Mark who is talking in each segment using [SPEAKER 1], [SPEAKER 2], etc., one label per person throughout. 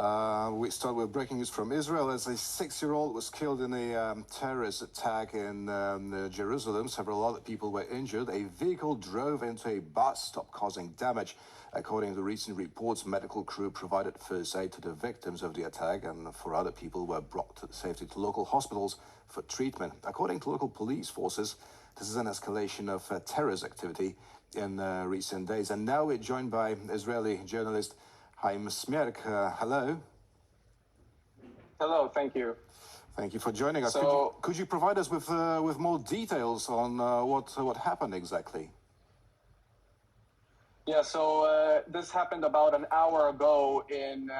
[SPEAKER 1] We start with breaking news from Israel as a 6-year-old was killed in a terrorist attack in Jerusalem. Several other people were injured. A vehicle drove into a bus stop, causing damage. According to recent reports, medical crew provided first aid to the victims of the attack, and 4 other people were brought to safety to local hospitals for treatment. According to local police forces, this is an escalation of terrorist activity in recent days. And now we're joined by Israeli journalist Haim Smirk. Hello.
[SPEAKER 2] Hello, thank you.
[SPEAKER 1] Thank you for joining us. Could you provide us with more details on what happened exactly?
[SPEAKER 2] Yeah, so this happened about an hour ago in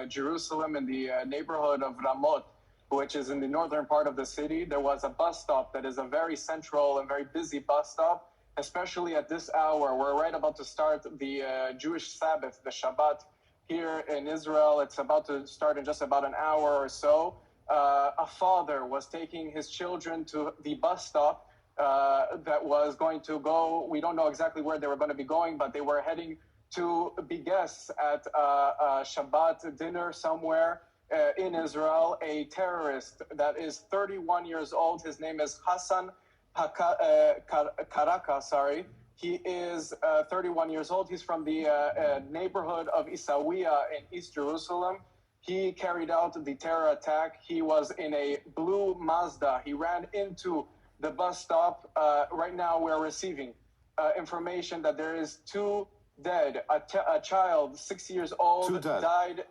[SPEAKER 2] Jerusalem, in the neighborhood of Ramot, which is in the northern part of the city. There was a bus stop that is a very central and very busy bus stop, especially at this hour. We're right about to start the Jewish Sabbath, the Shabbat. Here in Israel, it's about to start in just about an hour or so. A father was taking his children to the bus stop that was going to go, we don't know exactly where they were going to be going, but they were heading to be guests at a Shabbat dinner somewhere in Israel. A terrorist that is 31 years old, his name is Hassan Karaka, He is 31 years old. He's from the neighborhood of Isawiya in East Jerusalem. He carried out the terror attack. He was in a blue Mazda. He ran into the bus stop. Right now we're receiving information that there is 2 dead. A child, 6 years old, died,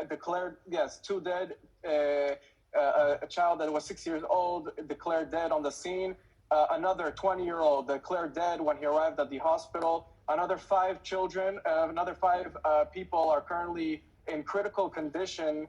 [SPEAKER 2] declared, yes, 2 dead. A child that was 6 years old declared dead on the scene. Another 20-year-old declared dead when he arrived at the hospital. Another 5 children, another 5 people are currently in critical condition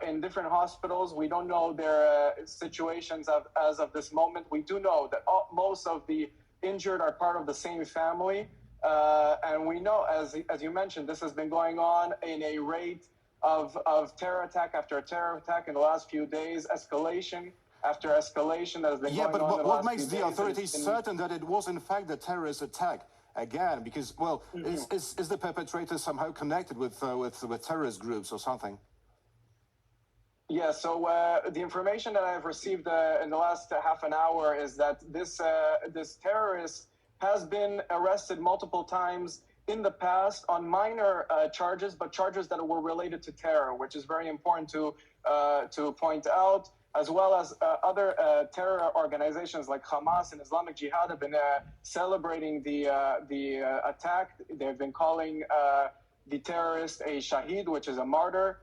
[SPEAKER 2] in different hospitals. We don't know their situations as of this moment. We do know that most of the injured are part of the same family. And we know, as you mentioned, this has been going on in a rate of terror attack after terror attack in the last few days, escalation after escalation that has been going on.
[SPEAKER 1] Yeah, but what makes the authorities certain that it was in fact a terrorist attack? Again, because, well, is the perpetrator somehow connected with terrorist groups or something?
[SPEAKER 2] Yeah, so the information that I've received in the last half an hour is that this terrorist has been arrested multiple times in the past on minor charges, but charges that were related to terror, which is very important to point out, as well as other terror organizations like Hamas and Islamic Jihad have been celebrating the attack. They've been calling the terrorist a shaheed, which is a martyr,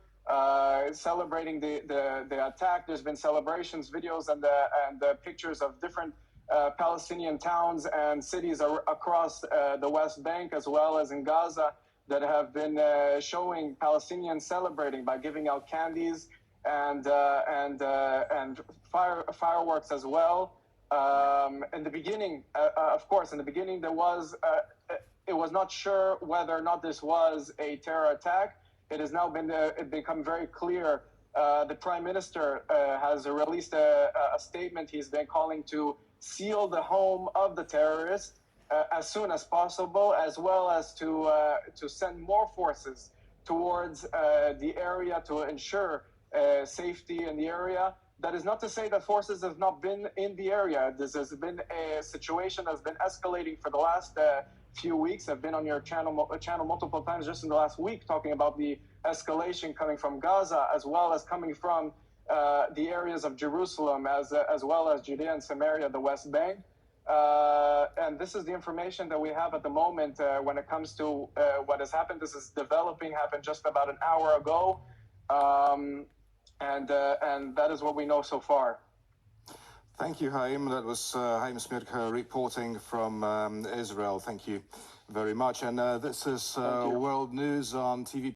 [SPEAKER 2] celebrating the attack. There's been celebrations, videos, and the pictures of different Palestinian towns and cities across the West Bank, as well as in Gaza, that have been showing Palestinians celebrating by giving out candies and fireworks as well. In the beginning, of course, there was it was not sure whether or not this was a terror attack. It has now become very clear. The Prime Minister has released a statement. He's been calling to seal the home of the terrorist as soon as possible, as well as to send more forces towards the area to ensure safety in the area. That is not to say that forces have not been in the area. This has been a situation that's been escalating for the last few weeks. I've been on your channel multiple times just in the last week talking about the escalation coming from Gaza, as well as coming from the areas of Jerusalem, as well as Judea and Samaria, the West Bank. And this is the information that we have at the moment when it comes to what has happened. This is happened just about an hour ago. And that is what we know so far.
[SPEAKER 1] Thank you, Haim. That was Haim Smirk reporting from Israel. Thank you very much. And this is World News on TVP.